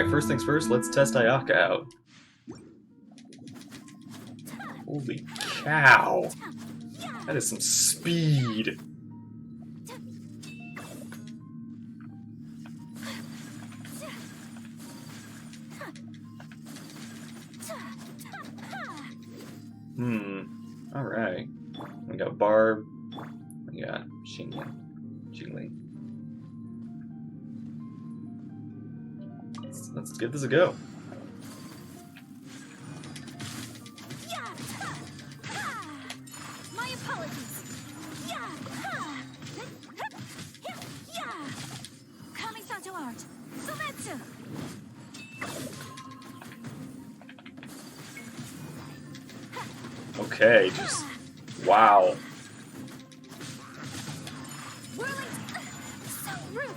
Alright, first things first, let's test Ayaka out. Holy cow! That is some speed! Alright. We got Barb. We got Xingling. Let's give this a go. My apologies. Kami-sato art. Sometsu. Okay, just wow. So rude.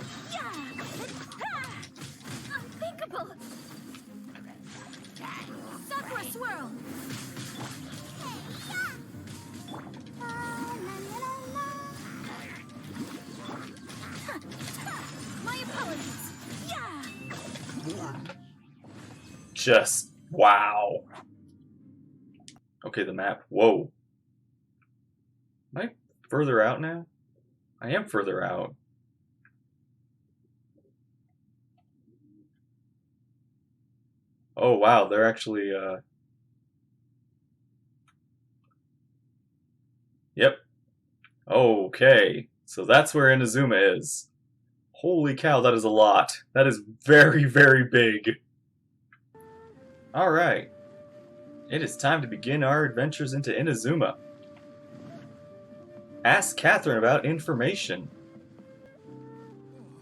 Unthinkable. Sakura swirl. My apologies. Just wow. Okay, the map. Whoa. Am I further out now? I am further out. Oh wow, they're actually Yep. Okay. So that's where Inazuma is. Holy cow, that is a lot. That is very, very big. Alright. It is time to begin our adventures into Inazuma. Ask Catherine about information.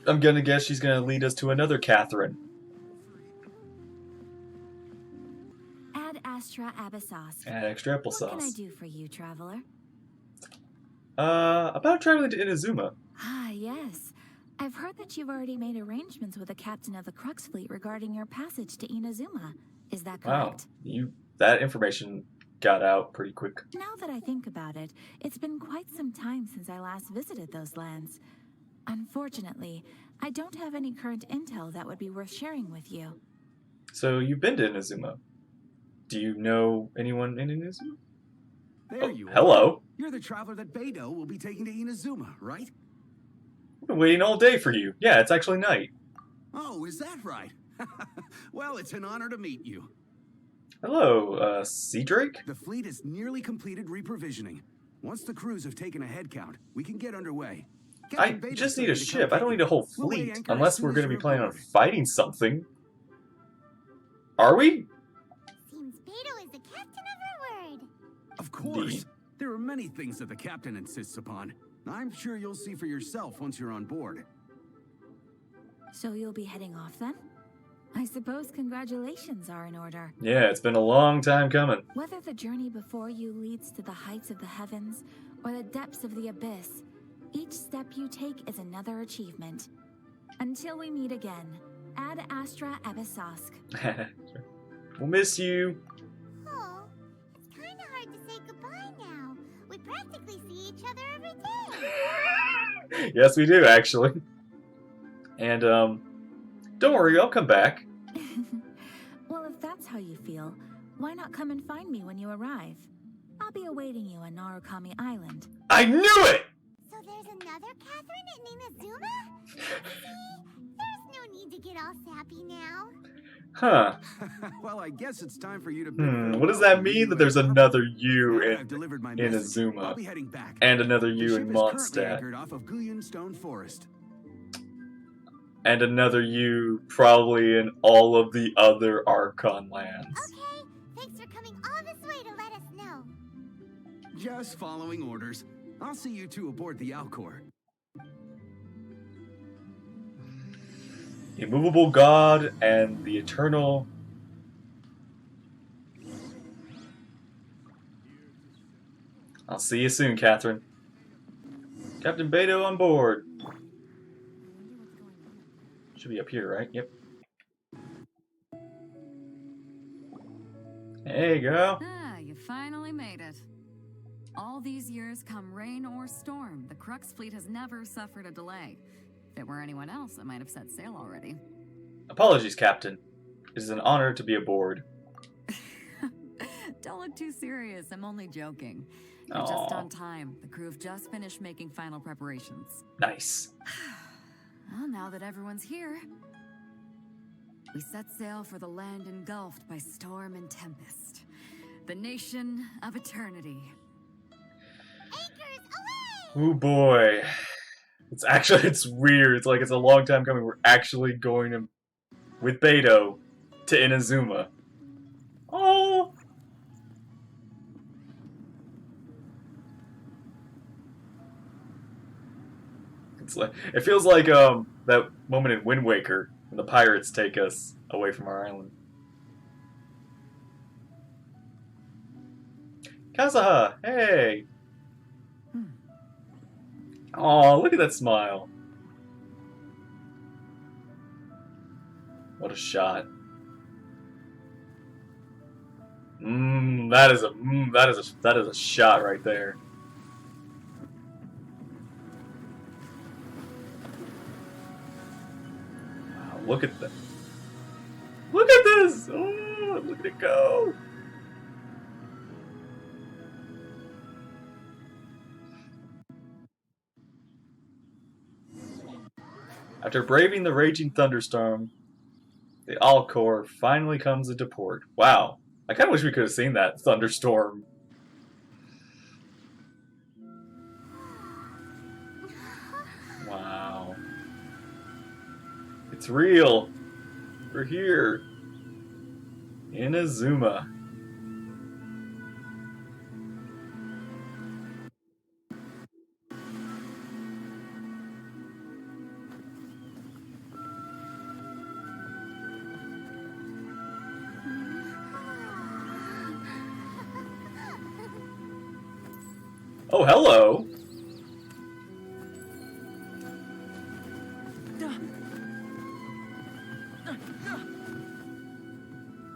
I'm gonna guess she's gonna lead us to another Catherine. Add Astra Abyssos. Add extra applesauce. What can I do for you, traveler? About traveling to Inazuma. Ah, yes. I've heard that you've already made arrangements with the captain of the Crux fleet regarding your passage to Inazuma. Is that correct? Wow, that information got out pretty quick. Now that I think about it, it's been quite some time since I last visited those lands. Unfortunately, I don't have any current intel that would be worth sharing with you. So you've been to Inazuma. Do you know anyone in Inazuma? There you are. Hello. You're the traveler that Beidou will be taking to Inazuma, right? I've been waiting all day for you. Yeah, it's actually night. Oh, is that right? Well, it's an honor to meet you. Hello, Sea Drake? The fleet is nearly completed reprovisioning. Once the crews have taken a head count, we can get underway. I Captain Beidou just told need a me to ship. come I don't take need a you. whole We'll lay fleet. anchor as Unless soon we're as going to be you're planning on aboard. fighting something. Are we? Seems Beidou is the captain of her word. Of course. There are many things that the captain insists upon. I'm sure you'll see for yourself once you're on board. So you'll be heading off then? I suppose congratulations are in order. Yeah, it's been a long time coming. Whether the journey before you leads to the heights of the heavens or the depths of the abyss, each step you take is another achievement. Until we meet again, Ad Astra Abyssosk. We'll miss you. Oh, it's kind of hard to say goodbye now. We practically see each other every day. Yes, we do, actually. And, don't worry, I'll come back. Well, if that's how you feel, why not come and find me when you arrive? I'll be awaiting you on Narukami Island. I knew it! So there's another Catherine in Inazuma? See, there's no need to get all sappy now. Huh. Well, I guess it's time for you to. What does that mean that there's another you I've in delivered my message. I'll Inazuma be heading back. and another The you ship in is currently Mondstadt anchored off of Guyun Stone Forest. and another you probably in all of the other Archon lands? Okay, thanks for coming all this way to let us know. Just following orders. I'll see you two aboard the Alcor. Immovable God and the Eternal. I'll see you soon, Catherine. Captain Beidou on board. Should be up here, right? Yep. Hey, girl. Ah, you finally made it. All these years, come rain or storm, the Crux fleet has never suffered a delay. If it were anyone else, I might have set sail already. Apologies, Captain. It is an honor to be aboard. Don't look too serious. I'm only joking. You're just on time. The crew have just finished making final preparations. Nice. Well, now that everyone's here, we set sail for the land engulfed by storm and tempest. The nation of eternity. Anchors away! Oh boy. It's weird. It's like it's a long time coming. We're actually going to, with Beto, to Inazuma. Oh! It's like, it feels like that moment in Wind Waker when the pirates take us away from our island. Kazuha, hey! Oh, look at that smile. What a shot. That is a shot right there. Wow, look at that. Look at this! Oh, look at it go! After braving the raging thunderstorm, the Alcor finally comes into port. Wow. I kind of wish we could have seen that thunderstorm. Wow. It's real. We're here. Inazuma. Oh, hello.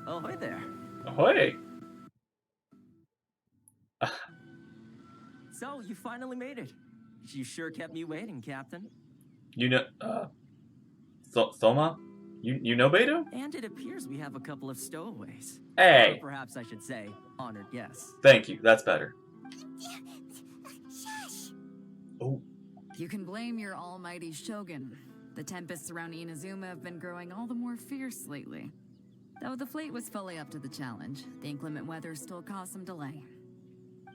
Ahoy there. Ahoy. So, you finally made it. You sure kept me waiting, Captain. You know, Thoma? You know Beto? And it appears we have a couple of stowaways. Hey. Or perhaps I should say, honored guests. Thank you. That's better. Shush! Oh. You can blame your almighty shogun. The tempests around Inazuma have been growing all the more fierce lately. Though the fleet was fully up to the challenge, the inclement weather still caused some delay.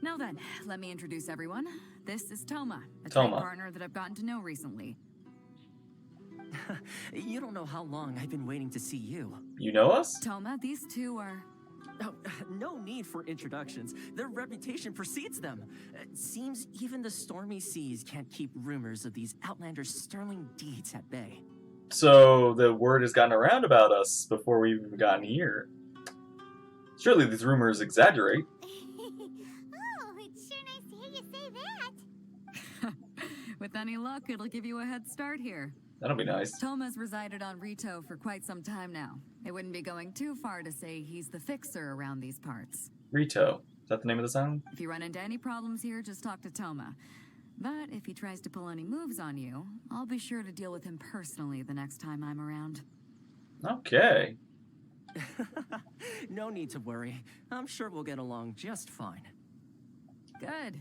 Now then, let me introduce everyone. This is Toma, a trade partner that I've gotten to know recently. You don't know how long I've been waiting to see you. You know us? Toma, these two are... Oh, no need for introductions. Their reputation precedes them. It seems even the stormy seas can't keep rumors of these outlanders' sterling deeds at bay. So the word has gotten around about us before we've even gotten here. Surely these rumors exaggerate. Oh, it's sure nice to hear you say that. With any luck, it'll give you a head start here. That'll be nice. Toma's resided on Ritou for quite some time now. It wouldn't be going too far to say he's the fixer around these parts. Ritou. Is that the name of the sound? If you run into any problems here, just talk to Toma. But if he tries to pull any moves on you, I'll be sure to deal with him personally the next time I'm around. Okay. No need to worry. I'm sure we'll get along just fine. Good.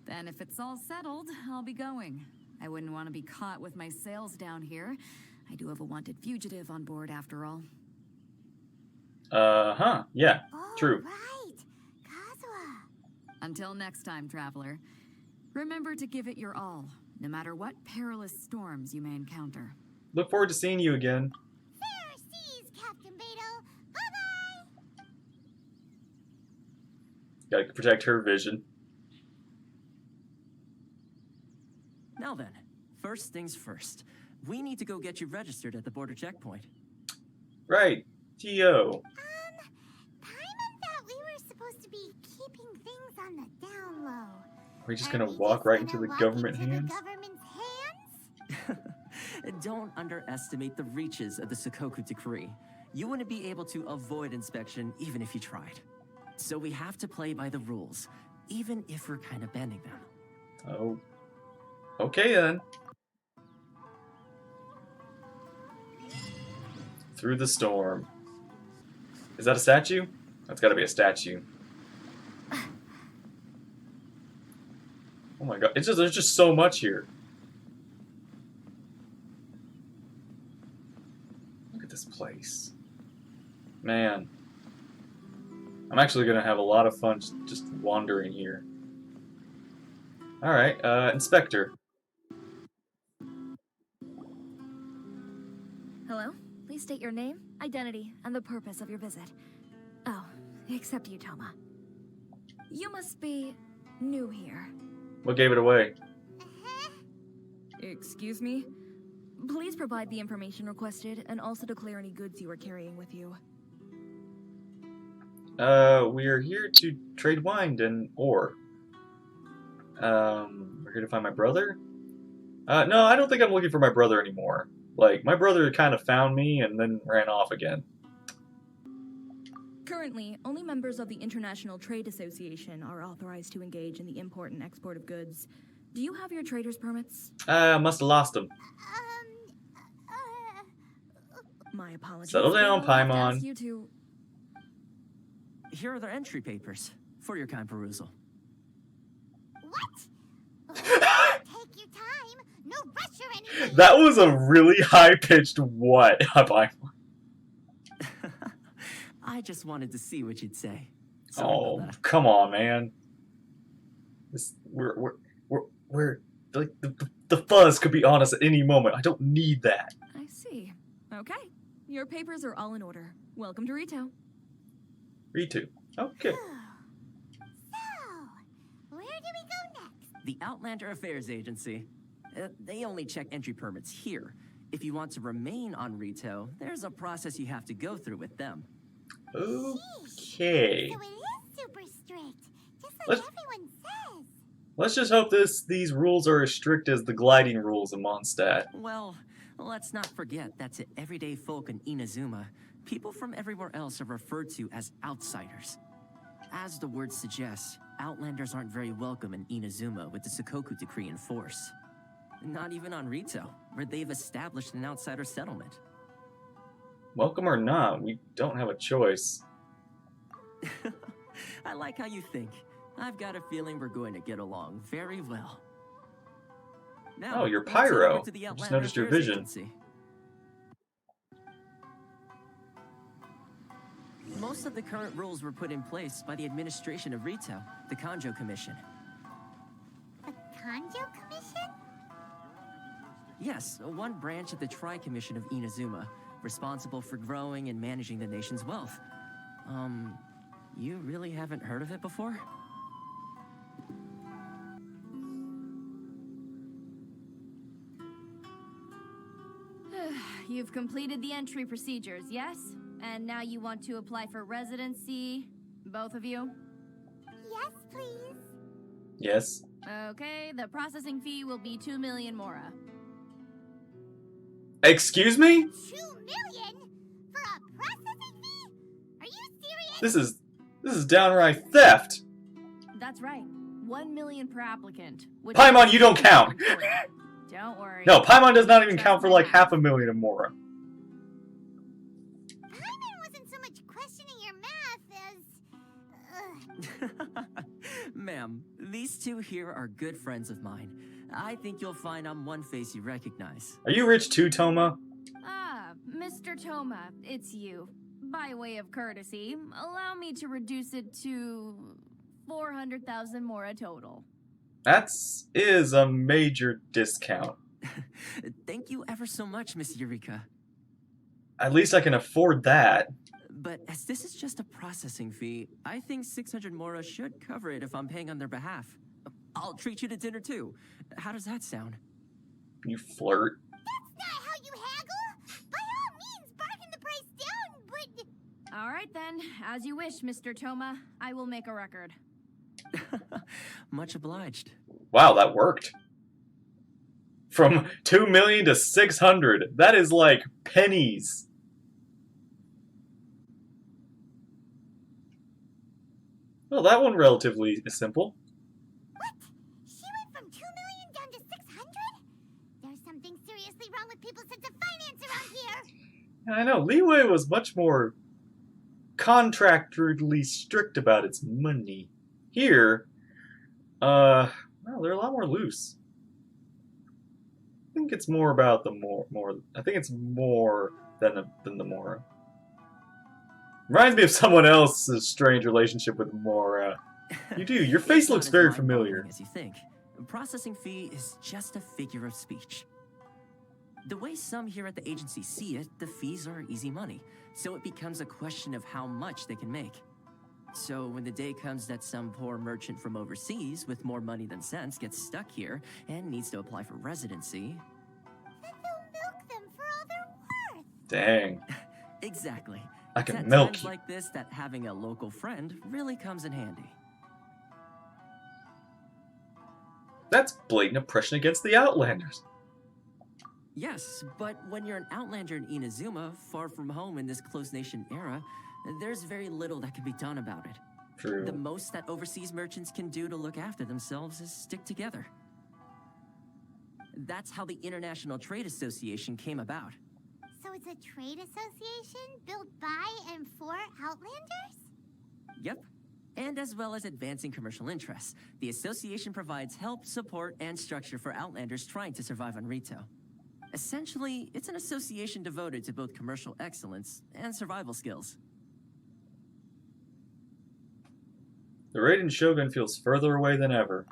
Then if it's all settled, I'll be going. I wouldn't want to be caught with my sails down here. I do have a wanted fugitive on board after all. Yeah, Oh, true. right. Kazuha. Until next time, traveler. Remember to give it your all, no matter what perilous storms you may encounter. Look forward to seeing you again. Fair seas, Captain Beto. Bye-bye. Gotta protect her vision. Now then, first things first. We need to go get you registered at the border checkpoint. Right. T.O. Paimon thought we were supposed to be keeping things on the down low. We're just Are gonna we walk just right gonna into the walk government into hands? The government's hands? Don't underestimate the reaches of the Sakoku Decree. You wouldn't be able to avoid inspection even if you tried. So we have to play by the rules, even if we're kind of bending them. Oh. Okay then. Through the storm. Is that a statue? That's gotta be a statue. Oh my god, there's just so much here. Look at this place. Man. I'm actually gonna have a lot of fun just wandering here. Alright, Inspector. Hello? Please state your name, identity, and the purpose of your visit. Oh, except you, Toma. You must be new here. What gave it away? Excuse me? Please provide the information requested and also declare any goods you are carrying with you. We are here to trade wine and ore. We're here to find my brother? No, I don't think I'm looking for my brother anymore. Like, my brother kind of found me and then ran off again. Currently, only members of the International Trade Association are authorized to engage in the import and export of goods. Do you have your trader's permits? Must have lost him. My apologies. Settle down, but I'll have to Paimon. ask you to... Here are their entry papers for your kind perusal. What? Oh, take your time. No rush or anything. That was a really high-pitched what? I just wanted to see what you'd say. Sorry about Oh, that. come on, man. We're like the fuzz could be on us at any moment. I don't need that. I see. Okay. Your papers are all in order. Welcome to Ritou. Ritou. Okay. So, where do we go next? The Outlander Affairs Agency. They only check entry permits here. If you want to remain on Ritou, there's a process you have to go through with them. Okay. So it is super strict, just like Let's- everyone says. Let's just hope these rules are as strict as the gliding rules in Mondstadt. Well, let's not forget that to everyday folk in Inazuma, people from everywhere else are referred to as outsiders. As the word suggests, Outlanders aren't very welcome in Inazuma with the Sakoku Decree in force. Not even on Ritou, where they've established an outsider settlement. Welcome or not, we don't have a choice. I like how you think. I've got a feeling we're going to get along very well. Now, Oh, you're let's head Pyro. over to the I just Outlander noticed your Affairs vision. Agency. Most of the current rules were put in place by the administration of Ritou, the Kanjo Commission. The Kanjo Commission? Yes, one branch of the Tri-Commission of Inazuma, responsible for growing and managing the nation's wealth. You really haven't heard of it before? You've completed the entry procedures, yes? And now you want to apply for residency, both of you? Yes, please. Yes. Okay, the processing fee will be 2 million mora. Excuse me? 2 million? For a processing fee? Are you serious? This is downright theft. That's right. 1 million per applicant. which Paimon, is- you don't count. Don't worry. No, Paimon does not even count for like 500,000 of Mora. Paimon wasn't so much questioning your math as... Ma'am, these two here are good friends of mine. I think you'll find I'm one face you recognize. Are you rich too, Toma? Ah, Mr. Toma, it's you. By way of courtesy, allow me to reduce it to 400,000 mora total. That is a major discount. Thank you ever so much, Miss Eureka. At least I can afford that. But as this is just a processing fee, I think 600 mora should cover it if I'm paying on their behalf. I'll treat you to dinner too. How does that sound? You flirt. That's not how you haggle! By all means, bargain the price down, but... All right then, as you wish, Mr. Toma. I will make a record. Much obliged. Wow, that worked. From 2 million to 600. That is like pennies. Well, that one relatively simple. What? She went from 2 million down to 600? There's something seriously wrong with people's sense of finance around here! I know, Leeway was much more contractually strict about its money. Here, well, they're a lot more loose. I think it's more about the more. I think it's more than the Mora. Reminds me of someone else's strange relationship with Mora. You do. Your face It's not looks as very mind-boggling familiar. as you think. Processing fee is just a figure of speech. The way some here at the agency see it, the fees are easy money, so it becomes a question of how much they can make. So when the day comes that some poor merchant from overseas with more money than sense gets stuck here and needs to apply for residency... Then they'll milk them for all they're worth. Dang. Exactly. I It's can at milk times you. like this that having a local friend really comes in handy. That's blatant oppression against the Outlanders. Yes, but when you're an outlander in Inazuma, far from home in this closed nation era, there's very little that can be done about it. True. The most that overseas merchants can do to look after themselves is stick together. That's how the International Trade Association came about. So it's a trade association built by and for Outlanders? Yep. And as well as advancing commercial interests, the association provides help, support, and structure for Outlanders trying to survive on Ritou. Essentially, it's an association devoted to both commercial excellence and survival skills. The Raiden Shogun feels further away than ever.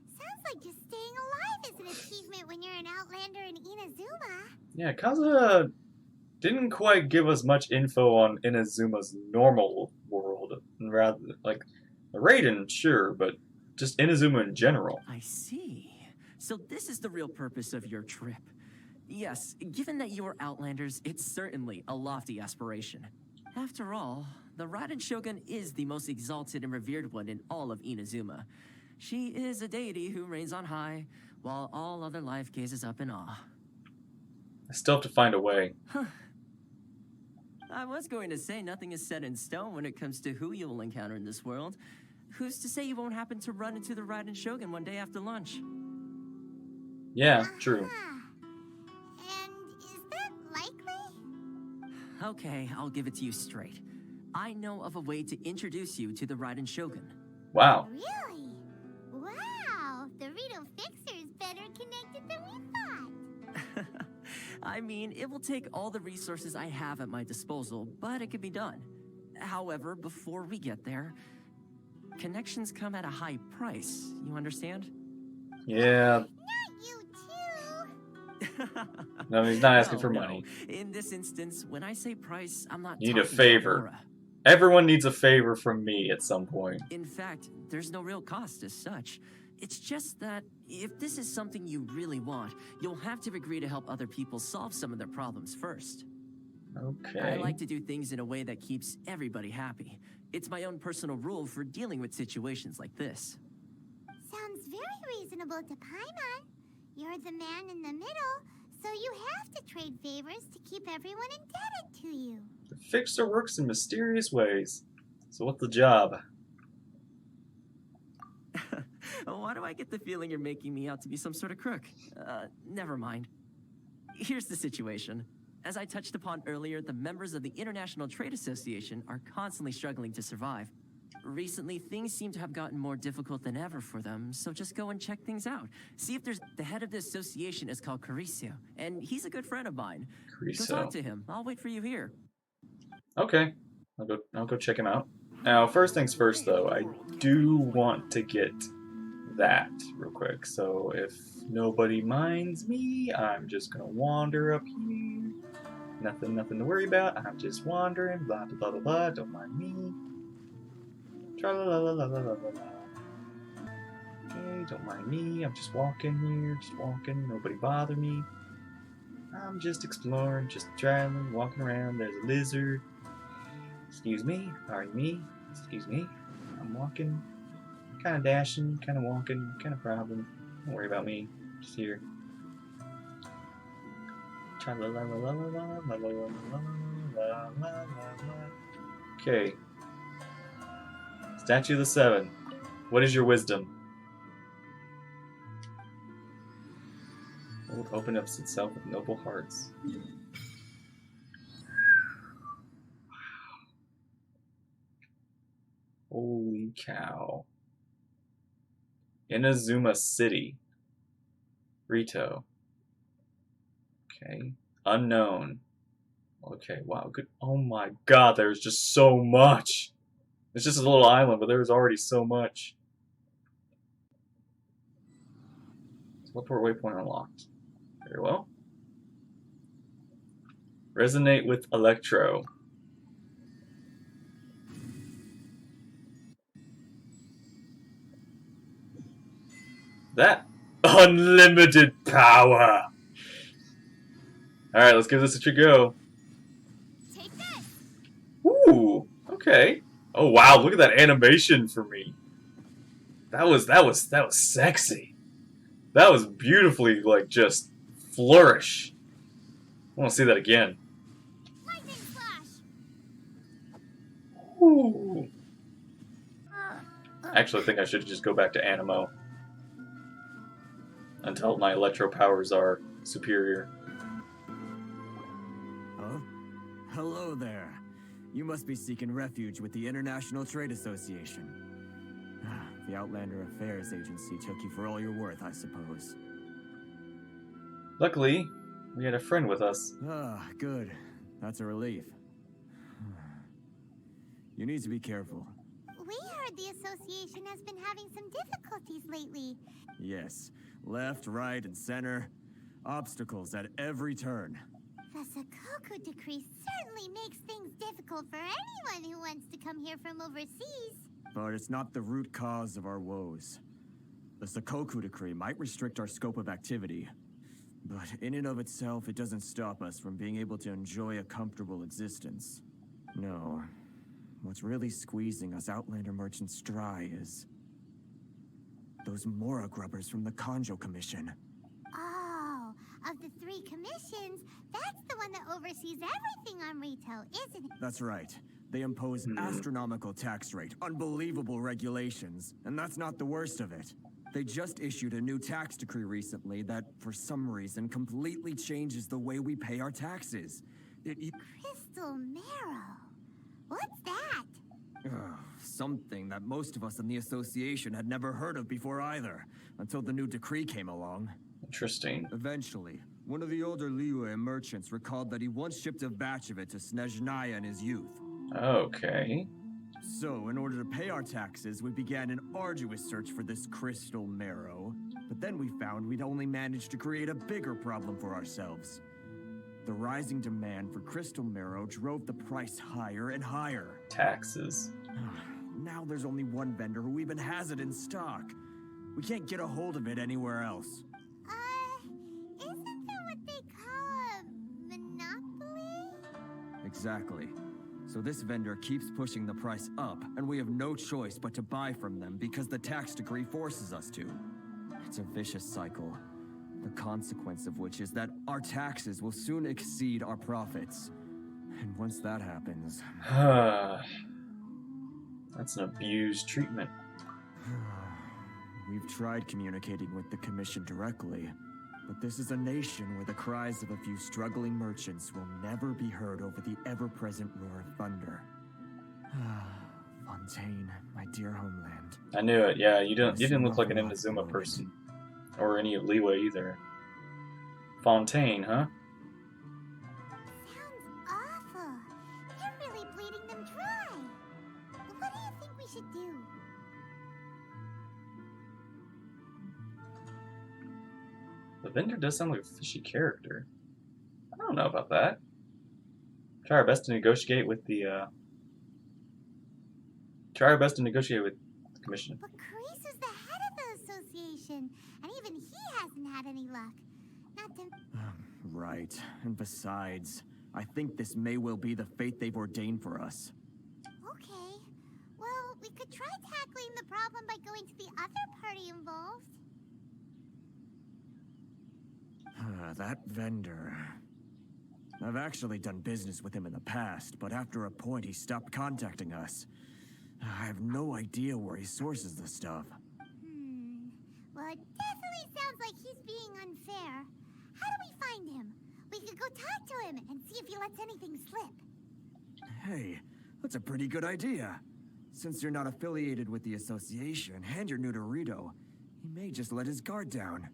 Sounds like just staying alive is an achievement when you're an Outlander in Inazuma. Yeah, Kazuha didn't quite give us much info on Inazuma's normal world. Rather, like, the Raiden, sure, but just Inazuma in general. I see. So this is the real purpose of your trip. Yes, given that you are Outlanders, it's certainly a lofty aspiration. After all, the Raiden Shogun is the most exalted and revered one in all of Inazuma. She is a deity who reigns on high, while all other life gazes up in awe. I still have to find a way. I was going to say nothing is set in stone when it comes to who you will encounter in this world. Who's to say you won't happen to run into the Raiden Shogun one day after lunch? Yeah, true. Ah. And is that likely? Okay, I'll give it to you straight. I know of a way to introduce you to the Raiden Shogun. Wow. Really? Wow, the Ritou Fixer is better connected than we thought. I mean, it will take all the resources I have at my disposal, but it can be done. However, before we get there, connections come at a high price, you understand? Yeah. Not you too. No, he's not asking No, for no. money. In this instance, when I say price, I'm not You need a talking favor. about Aura. Everyone needs a favor from me at some point. In fact, there's no real cost as such. It's just that if this is something you really want, you'll have to agree to help other people solve some of their problems first. Okay. I like to do things in a way that keeps everybody happy. It's my own personal rule for dealing with situations like this. Sounds very reasonable to Paimon. You're the man in the middle, so you have to trade favors to keep everyone indebted to you. The Fixer works in mysterious ways. So what's the job? Why do I get the feeling you're making me out to be some sort of crook? Never mind. Here's the situation. As I touched upon earlier, the members of the International Trade Association are constantly struggling to survive. Recently, things seem to have gotten more difficult than ever for them, so just go and check things out. See if there's... The head of the association is called Caricio, and he's a good friend of mine. Go talk to him. I'll wait for you here. Okay. I'll go check him out. Now, first things first though, I do want to get that real quick. So if nobody minds me, I'm just gonna wander up here. Nothing to worry about. I'm just wandering, blah blah blah blah blah. Don't mind me. Tra la la la la la la la. Okay, don't mind me. I'm just walking here, just walking. Nobody bother me. I'm just exploring, just traveling, walking around. There's a lizard. Excuse me. Pardon me. Excuse me. I'm walking. Kind of dashing, kind of walking, kind of problem. Don't worry about me. Just here. Okay. Statue of the Seven. What is your wisdom? The world opens itself with noble hearts. Wow. Holy cow. Inazuma City. Ritou. Okay. Unknown. Okay, wow. Good. Oh my god, there's just so much. It's just a little island, but there's already so much. Teleport waypoint unlocked. Very well. Resonate with Electro. That unlimited power. Alright, let's give this a go. Take this! Ooh, okay. Oh wow, look at that animation for me. That was sexy. That was beautifully like just flourish. I want to see that again. Lightning flash! Ooh. Actually, I think I should just go back to Animo until my electro powers are superior. Huh? Hello there. You must be seeking refuge with the International Trade Association. The Outlander Affairs Agency took you for all you're worth, I suppose. Luckily, we had a friend with us. Ah, good. That's a relief. You need to be careful. We heard the association has been having some difficulties lately. Yes. Left, right, and center. Obstacles at every turn. The Sakoku decree certainly makes things difficult for anyone who wants to come here from overseas. But it's not the root cause of our woes. The Sakoku decree might restrict our scope of activity, but in and of itself, it doesn't stop us from being able to enjoy a comfortable existence. No. What's really squeezing us Outlander merchants dry is those Mora grubbers from the Kanjo Commission. Oh, of the 3 commissions, that's the one that oversees everything on Ritou, isn't it? That's right. They impose astronomical tax rate, unbelievable regulations, and that's not the worst of it. They just issued a new tax decree recently that, for some reason, completely changes the way we pay our taxes. Crystal Marrow. What's that? Something that most of us in the association had never heard of before either, until the new decree came along. Interesting. Eventually, one of the older Liyue merchants recalled that he once shipped a batch of it to Snezhnaya in his youth. Okay. So, in order to pay our taxes, we began an arduous search for this crystal marrow. But then we found we'd only managed to create a bigger problem for ourselves. The rising demand for crystal marrow drove the price higher and higher. Taxes. Now there's only one vendor who even has it in stock. We can't get a hold of it anywhere else. Isn't that what they call a monopoly? Exactly. So this vendor keeps pushing the price up, and we have no choice but to buy from them because the tax decree forces us to. It's a vicious cycle, the consequence of which is that our taxes will soon exceed our profits. And once that happens... That's an abused treatment. We've tried communicating with the Commission directly, but this is a nation where the cries of a few struggling merchants will never be heard over the ever-present roar of thunder. Fontaine, my dear homeland. I knew it. Yeah, you didn't look like an Inazuma person, or any of Liyue either. Fontaine, huh? Sounds awful. You're really bleeding them dry. What do you think we should do? The vendor does sound like a fishy character. I don't know about that. Try our best to negotiate with the commission. But Carisu's the head of the association, and even he hasn't had any luck. Not to... Right. And besides, I think this may well be the fate they've ordained for us. Okay. Well, we could try tackling the problem by going to the other party involved. That vendor... I've actually done business with him in the past, but after a point he stopped contacting us. I have no idea where he sources the stuff. Well, it definitely sounds like he's being unfair. How do we find him? We could go talk to him and see if he lets anything slip. Hey, that's a pretty good idea. Since you're not affiliated with the association and you're new to Ritou, he may just let his guard down.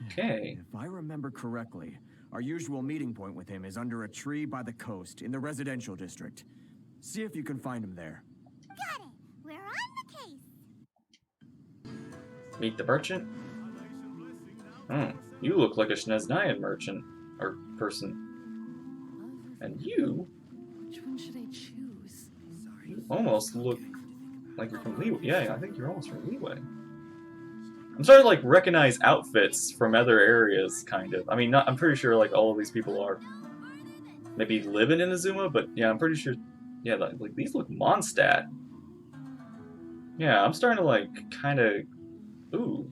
Okay. If I remember correctly, our usual meeting point with him is under a tree by the coast in the residential district. See if you can find him there. Got it. We're on the case. Meet the merchant? You look like a Shneznayan merchant. Or person. And you? Which one should I choose? You almost look like you're from Leeway. Yeah, I think you're almost from Leeway. I'm starting to like recognize outfits from other areas, kind of. I mean, I'm pretty sure like all of these people are maybe live in Inazuma, but yeah, I'm pretty sure. Yeah, like these look Mondstadt. Yeah, I'm starting to like kind of. Ooh,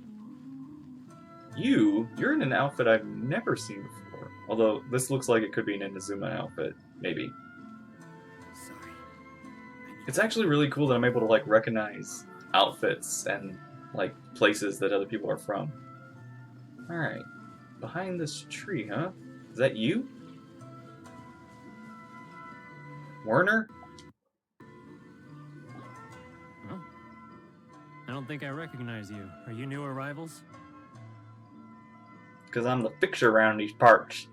you're in an outfit I've never seen before. Although this looks like it could be an Inazuma outfit, maybe. It's actually really cool that I'm able to like recognize outfits and like places that other people are from. Alright. Behind this tree, huh? Is that you? Werner? Huh? I don't think I recognize you. Are you new arrivals? Because I'm the fixer around these parts.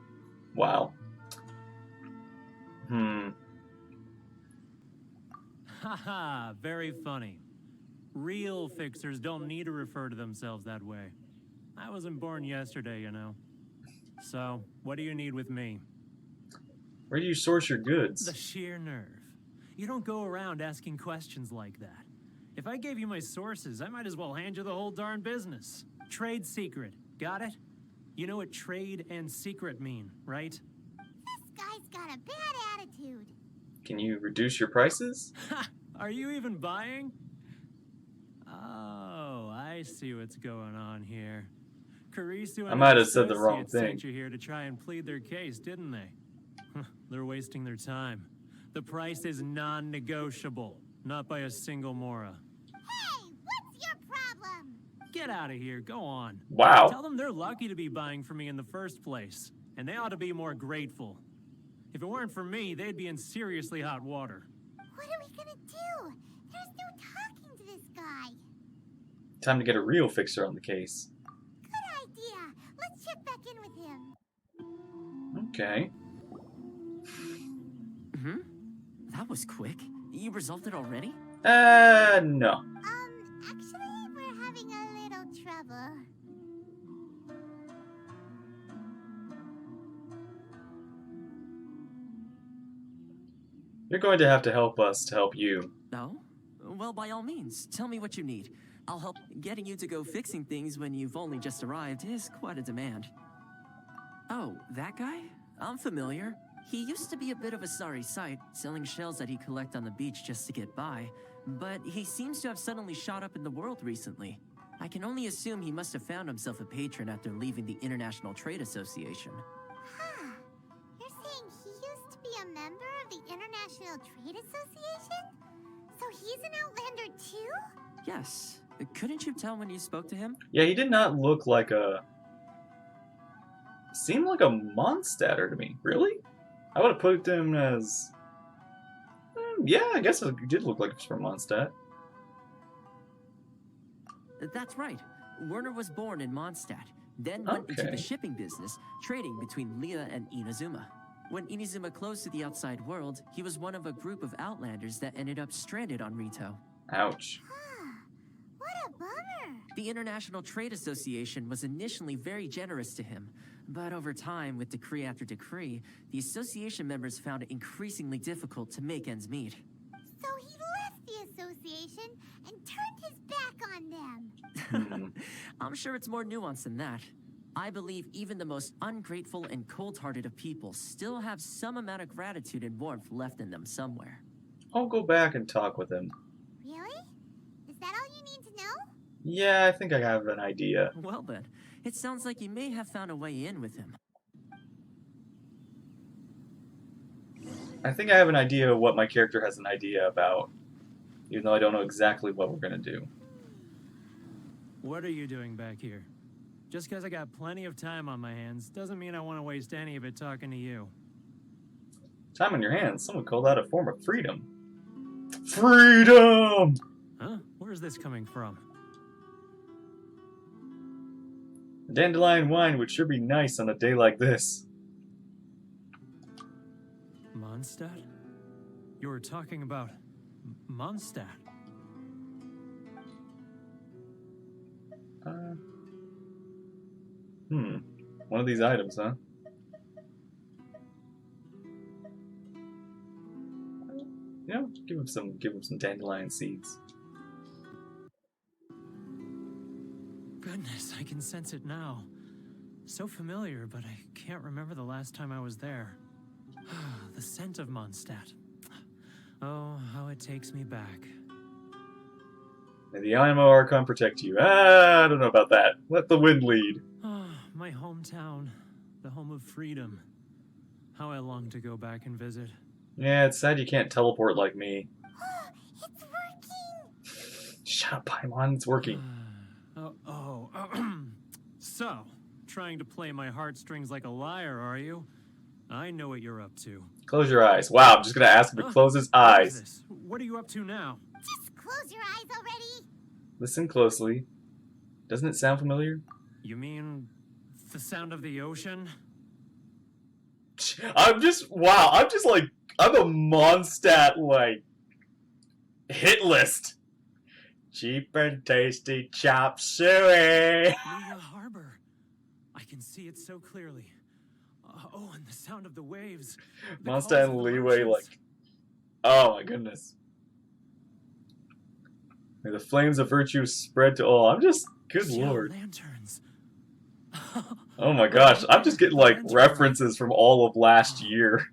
Wow. Haha, very funny. Real fixers don't need to refer to themselves that way. I wasn't born yesterday, you know. So, what do you need with me? Where do you source your goods? The sheer nerve. You don't go around asking questions like that. If I gave you my sources, I might as well hand you the whole darn business. Trade secret. Got it? You know what trade and secret mean, right? This guy's got a bad attitude. Can you reduce your prices? Ha! Are you even buying? Oh, I see what's going on here. Karisu I might have said the wrong thing. Sent you here to try and plead their case, didn't they? They're wasting their time. The price is non-negotiable, not by a single Mora. Hey, what's your problem? Get out of here, go on. Wow. Tell them they're lucky to be buying from me in the first place, and they ought to be more grateful. If it weren't for me, they'd be in seriously hot water. What are we gonna do? There's no talking to this guy. Time to get a real fixer on the case. Good idea. Let's check back in with him. Okay. That was quick. You resolved it already? No. Actually, we're having a little trouble. You're going to have to help us to help you. No? Well, by all means, tell me what you need. I'll help. Getting you to go fixing things when you've only just arrived is quite a demand. Oh, that guy? I'm familiar. He used to be a bit of a sorry sight, selling shells that he'd collect on the beach just to get by. But he seems to have suddenly shot up in the world recently. I can only assume he must have found himself a patron after leaving the International Trade Association. Huh. You're saying he used to be a member of the International Trade Association? So he's an Outlander too? Yes. Couldn't you tell when you spoke to him? Yeah, he did not look like a... Seemed like a Mondstadter to me. Really? I would have put him as... yeah, I guess it did look like he was from Mondstadt. That's right. Werner was born in Mondstadt, then went into the shipping business, trading between Leah and Inazuma. When Inazuma closed to the outside world, he was one of a group of Outlanders that ended up stranded on Ritou. Ouch. Huh. What a bummer. The International Trade Association was initially very generous to him, but over time, with decree after decree, the association members found it increasingly difficult to make ends meet. So he left the association and turned his back on them. I'm sure it's more nuanced than that. I believe even the most ungrateful and cold-hearted of people still have some amount of gratitude and warmth left in them somewhere. I'll go back and talk with him. Really? Is that all you need to know? Yeah, I think I have an idea. Well then, it sounds like you may have found a way in with him. I think I have an idea of what my character has an idea about, even though I don't know exactly what we're going to do. What are you doing back here? Just because I got plenty of time on my hands doesn't mean I want to waste any of it talking to you. Time on your hands. Someone called that a form of freedom. Freedom! Huh? Where's this coming from? Dandelion wine would sure be nice on a day like this. Mondstadt? You were talking about Mondstadt. One of these items, huh? You know, give him some dandelion seeds. Goodness, I can sense it now. So familiar, but I can't remember the last time I was there. The scent of Mondstadt. Oh, how it takes me back. May the IMO Archon protect you. I don't know about that. Let the wind lead. Oh, my hometown. The home of freedom. How I long to go back and visit. Yeah, it's sad you can't teleport like me. It's working! Shut up, Paimon. It's working. So, trying to play my heartstrings like a liar, are you? I know what you're up to. Close your eyes. Wow, I'm just gonna ask him to close his eyes. What are you up to now? Just close your eyes already! Listen closely. Doesn't it sound familiar? You mean the sound of the ocean? I'm just like, I'm a Mondstadt, like, hit list. Cheap and tasty chop suey. Leah Harbor. I can see it so clearly. Oh, and the sound of the waves. Mondstadt and Leeway, like, oh my goodness. May the flames of virtue spread to all. I'm just, good lord. Lanterns. Oh my gosh, I'm just getting like references from all of last year.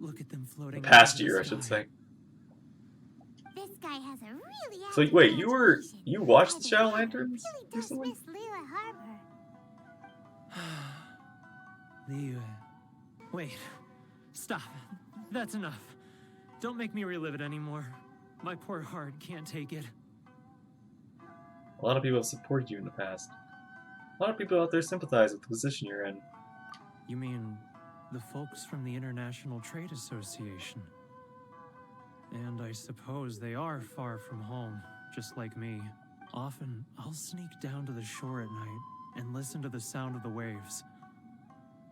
Look at them floating. The past year, I should say. This guy has a really So wait, you watched the Shadow Lanterns recently? Miss Leela Harbor. Leeway. Wait. Stop. That's enough. Don't make me relive it anymore. My poor heart can't take it. A lot of people have supported you in the past. A lot of people out there sympathize with the position you're in. You mean the folks from the International Trade Association? And I suppose they are far from home, just like me. Often, I'll sneak down to the shore at night and listen to the sound of the waves.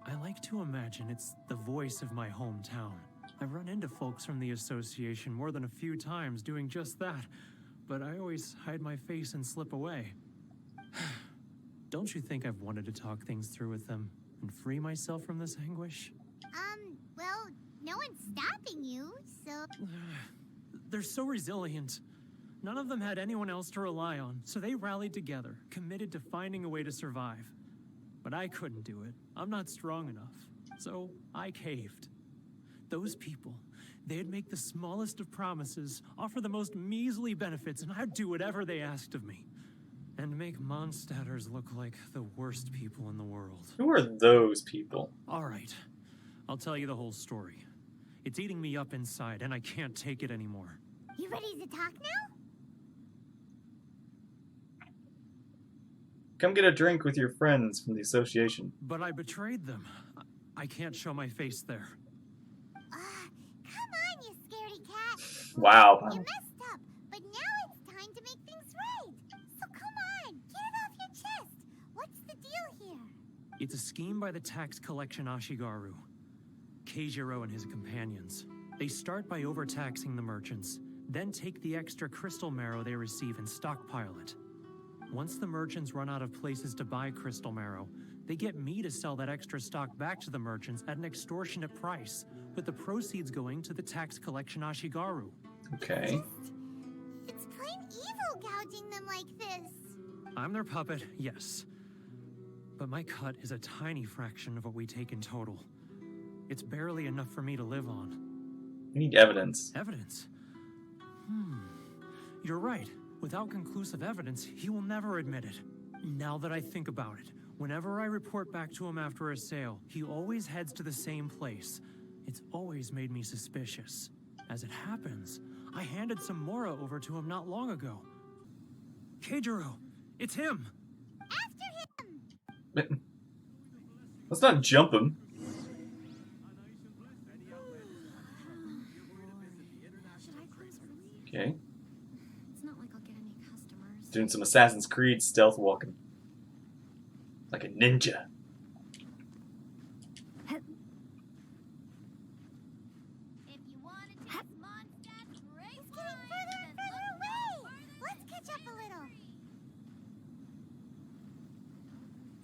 I like to imagine it's the voice of my hometown. I've run into folks from the association more than a few times doing just that, but I always hide my face and slip away. Don't you think I've wanted to talk things through with them and free myself from this anguish? Well, no one's stopping you, so... They're so resilient. None of them had anyone else to rely on, so they rallied together, committed to finding a way to survive. But I couldn't do it. I'm not strong enough. So I caved. Those people, they'd make the smallest of promises, offer the most measly benefits, and I'd do whatever they asked of me. And make Mondstadters look like the worst people in the world. Who are those people? All right. I'll tell you the whole story. It's eating me up inside, and I can't take it anymore. You ready to talk now? Come get a drink with your friends from the association. But I betrayed them. I can't show my face there. Come on, you scaredy cat. Wow. You messed up, but now it's time to make things right. So come on, get it off your chest. What's the deal here? It's a scheme by the tax collection Ashigaru. Keijiro and his companions. They start by overtaxing the merchants, then take the extra crystal marrow they receive and stockpile it. Once the merchants run out of places to buy crystal marrow, they get me to sell that extra stock back to the merchants at an extortionate price, with the proceeds going to the tax collection Ashigaru. Okay. It's plain evil gouging them like this. I'm their puppet, yes. But my cut is a tiny fraction of what we take in total. It's barely enough for me to live on. We need evidence. Evidence? You're right. Without conclusive evidence, he will never admit it. Now that I think about it, whenever I report back to him after a sale, he always heads to the same place. It's always made me suspicious. As it happens, I handed some Mora over to him not long ago. Keijiro, it's him! After him! Let's not jump him. Okay. It's not like I'll get any customers. Doing some Assassin's Creed stealth walking. Like a ninja. If you want to take Mondstadt's great getting further and further away. Let's catch up a little.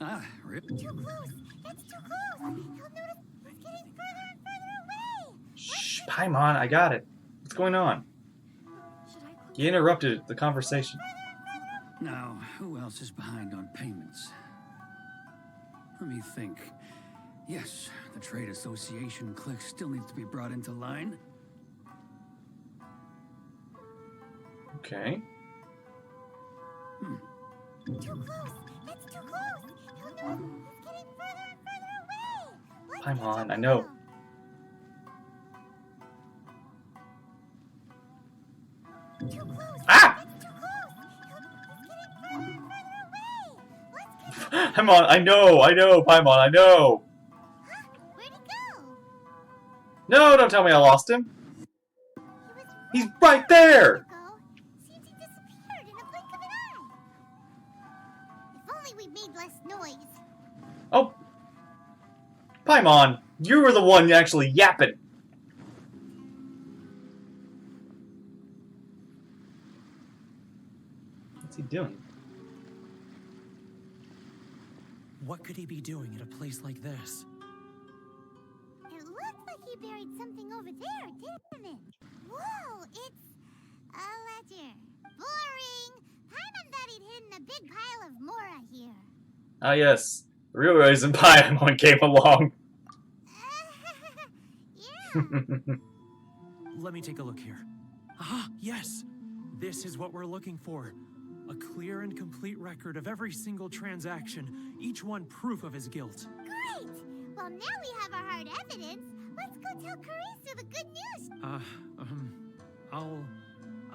Ah, Rip. Too close. That's too close. He'll notice. It's getting further and further away. Shh, Paimon, I got it. What's going on? Should I close? You interrupted the conversation. Now, who else is behind on payments? Let me think. Yes, the Trade Association clique still needs to be brought into line. Okay. Too close. That's too close. He'll notice. It's getting further and further away. Let's catch Paimon, up I a know. little. Too close. Ah! That's too close. It's getting further and further away. Let's catch up. Paimon, I know, Paimon, I know. Huh? Where'd he go? No, don't tell me I lost him. He was He's right there. ago. Seems he disappeared in a blink of an eye. If only we made less noise. Oh. Paimon, you were the one actually yapping. What's he doing? What could he be doing at a place like this? It looked like he buried something over there, didn't it? Whoa, it's a ledger. Boring. Paimon thought he'd hidden a big pile of Mora here. Ah, yes. The real reason Paimon came along. Yeah. Let me take a look here. Ah, yes! This is what we're looking for. A clear and complete record of every single transaction, each one proof of his guilt. Great. Well, now we have our hard evidence. Let's go tell Carissa the good news.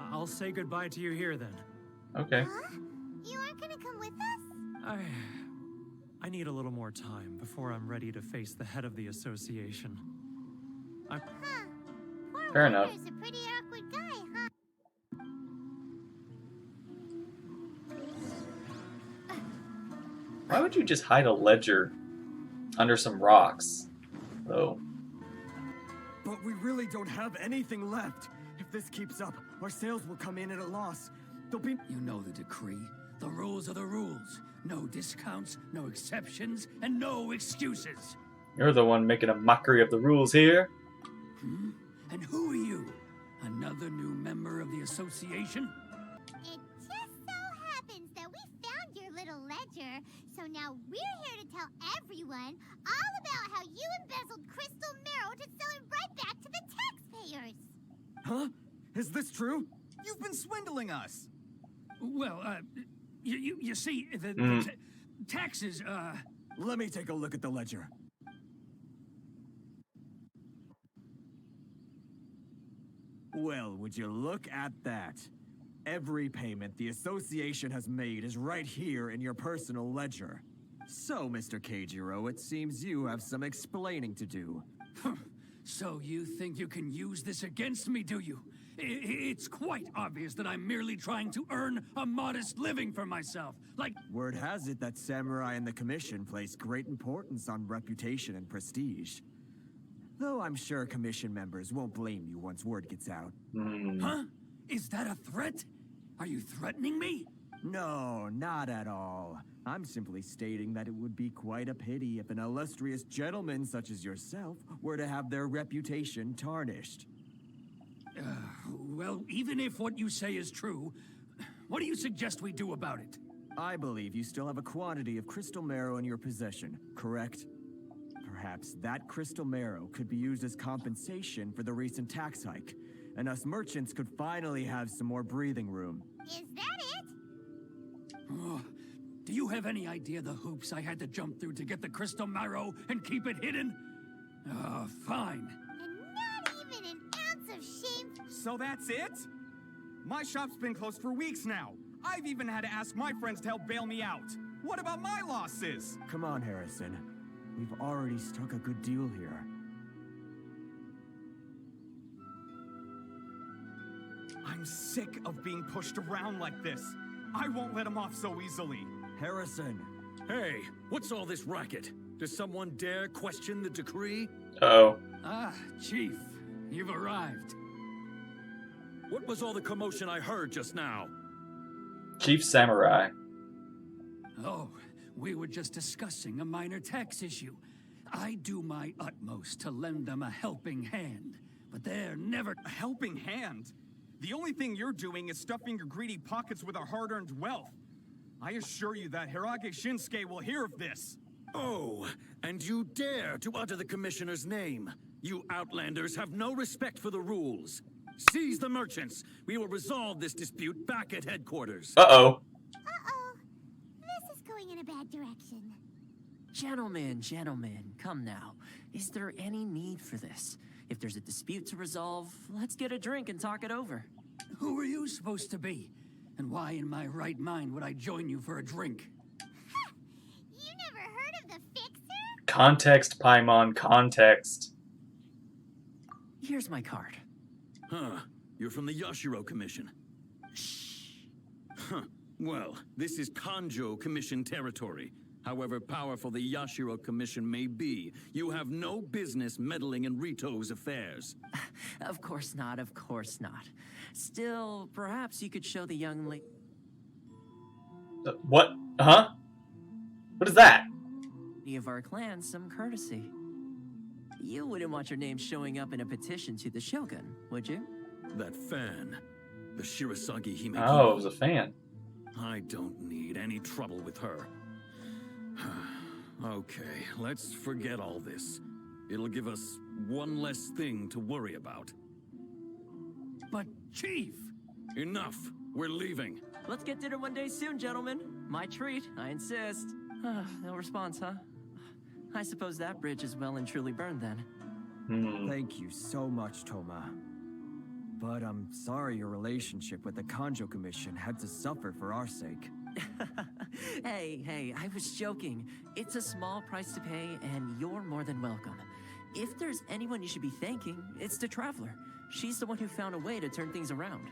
I'll say goodbye to you here then. Okay. Huh? You aren't gonna come with us? I need a little more time before I'm ready to face the head of the association. Huh. Poor Fair enough. Walter's a pretty awkward guy, huh? Why would you just hide a ledger under some rocks, though? But we really don't have anything left. If this keeps up, our sales will come in at a loss. There'll be... You know the decree. The rules are the rules. No discounts, no exceptions, and no excuses. You're the one making a mockery of the rules here. Hmm? And who are you? Another new member of the association? It just so happens that we found your little ledger, so now we're here to tell everyone all about how you embezzled crystal marrow to sell it right back to the taxpayers. Huh? Is this true? You've been swindling us. Well, you see, the taxes, Let me take a look at the ledger. Well, would you look at that? Every payment the association has made is right here in your personal ledger. So, Mr. Keijiro, it seems you have some explaining to do. So you think you can use this against me, do you? It's quite obvious that I'm merely trying to earn a modest living for myself. Like, Word has it that Samurai and the Commission place great importance on reputation and prestige. Though I'm sure Commission members won't blame you once word gets out. huh? Is that a threat? Are you threatening me? No, not at all. I'm simply stating that it would be quite a pity if an illustrious gentleman such as yourself were to have their reputation tarnished. Well, even if what you say is true, what do you suggest we do about it? I believe you still have a quantity of crystal marrow in your possession, correct? Perhaps that crystal marrow could be used as compensation for the recent tax hike, and us merchants could finally have some more breathing room. Is that it? Oh, do you have any idea the hoops I had to jump through to get the crystal marrow and keep it hidden? Fine. And not even an ounce of shame. So that's it? My shop's been closed for weeks now. I've even had to ask my friends to help bail me out. What about my losses? Come on, Harrison. We've already struck a good deal here. I I'm sick of being pushed around like this. I won't let him off so easily. Harrison. Hey, what's all this racket? Does someone dare question the decree? Uh-oh. Ah, Chief, you've arrived. What was all the commotion I heard just now? Chief Samurai. Oh, we were just discussing a minor tax issue. I do my utmost to lend them a helping hand, but they're never... A helping hand? The only thing you're doing is stuffing your greedy pockets with our hard-earned wealth. I assure you that Hirage Shinsuke will hear of this. Oh, and you dare to utter the commissioner's name. You outlanders have no respect for the rules. Seize the merchants. We will resolve this dispute back at headquarters. Uh-oh. Uh-oh. This is going in a bad direction. Gentlemen, come now. Is there any need for this? If there's a dispute to resolve, let's get a drink and talk it over. Who are you supposed to be? And why in my right mind would I join you for a drink? You never heard of the Fixer? Context, Paimon, context. Here's my card. Huh. You're from the Yashiro Commission. Shh. Huh. Well, this is Kanjo Commission territory. However powerful the Yashiro Commission may be, you have no business meddling in Ritou's affairs. Of course not, of course not. Still, perhaps you could show the young lady... What? Huh? What is that? of our clan some courtesy. You wouldn't want your name showing up in a petition to the Shogun, would you? That fan. The Shirasagi Hime. Oh, it was a fan. I don't need any trouble with her. Okay, let's forget all this. It'll give us one less thing to worry about. But, Chief! Enough! We're leaving. Let's get dinner one day soon, gentlemen. My treat, I insist. No response, huh? I suppose that bridge is well and truly burned then. Thank you so much, Toma. But I'm sorry your relationship with the Kanjo Commission had to suffer for our sake. Hey, I was joking. It's a small price to pay, and you're more than welcome. If there's anyone you should be thanking, it's the Traveler. She's the one who found a way to turn things around.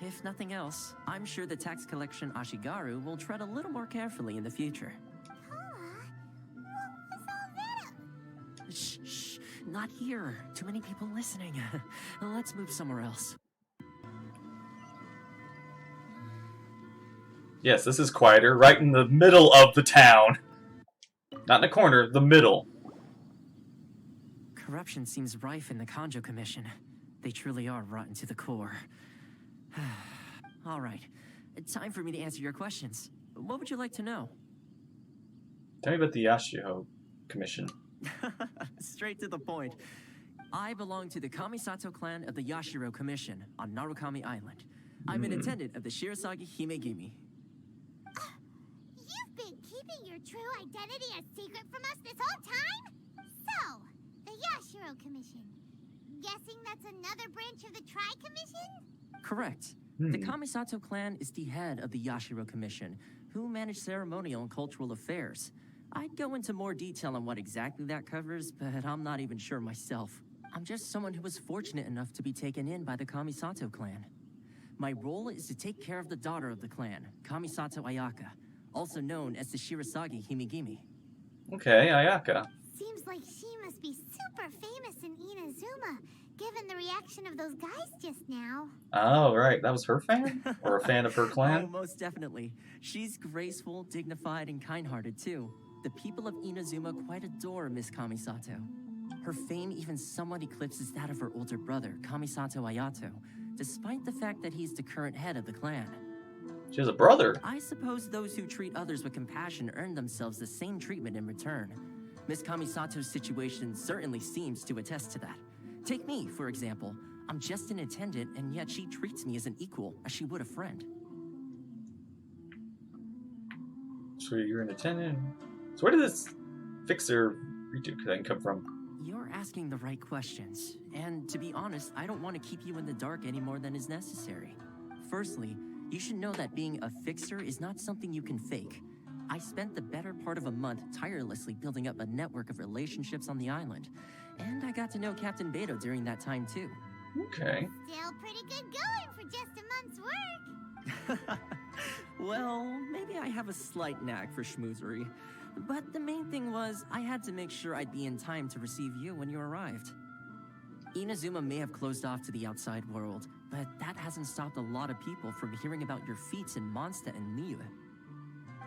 If nothing else, I'm sure the tax collection Ashigaru will tread a little more carefully in the future. What was all that? Shh, not here. Too many people listening. Let's move somewhere else. Yes, this is quieter, right in the middle of the town. Not in the corner, the middle. Corruption seems rife in the Kanjo Commission. They truly are rotten to the core. All right, time for me to answer your questions. What would you like to know? Tell me about the Yashiro Commission. Straight to the point. I belong to the Kamisato clan of the Yashiro Commission on Narukami Island. I'm an attendant of the Shirasagi Himegimi. You've been keeping your true identity a secret from us this whole time? So, the Yashiro Commission. Guessing that's another branch of the Tri-Commission? Correct. The Kamisato clan is the head of the Yashiro Commission, who manage ceremonial and cultural affairs. I'd go into more detail on what exactly that covers, but I'm not even sure myself. I'm just someone who was fortunate enough to be taken in by the Kamisato clan. My role is to take care of the daughter of the clan, Kamisato Ayaka, also known as the Shirasagi Himegimi. Okay, Ayaka. Seems like she must be super famous in Inazuma, given the reaction of those guys just now. Oh, right. That was her fan? Or a fan of her clan? Oh, most definitely. She's graceful, dignified, and kind-hearted, too. The people of Inazuma quite adore Miss Kamisato. Her fame even somewhat eclipses that of her older brother, Kamisato Ayato, despite the fact that he's the current head of the clan. She has a brother. I suppose those who treat others with compassion earn themselves the same treatment in return. Miss Kamisato's situation certainly seems to attest to that. Take me, for example. I'm just an attendant, and yet she treats me as an equal, as she would a friend. So you're an attendant. So where did this fixer Ritou thing come from? You're asking the right questions, and to be honest, I don't want to keep you in the dark any more than is necessary. Firstly, you should know that being a fixer is not something you can fake. I spent the better part of a month tirelessly building up a network of relationships on the island, and I got to know Captain Beto during that time too. Okay. Still pretty good going for just a month's work. Well, maybe I have a slight knack for schmoozery. But the main thing was, I had to make sure I'd be in time to receive you when you arrived. Inazuma may have closed off to the outside world, but that hasn't stopped a lot of people from hearing about your feats in Mondstadt and Liyue.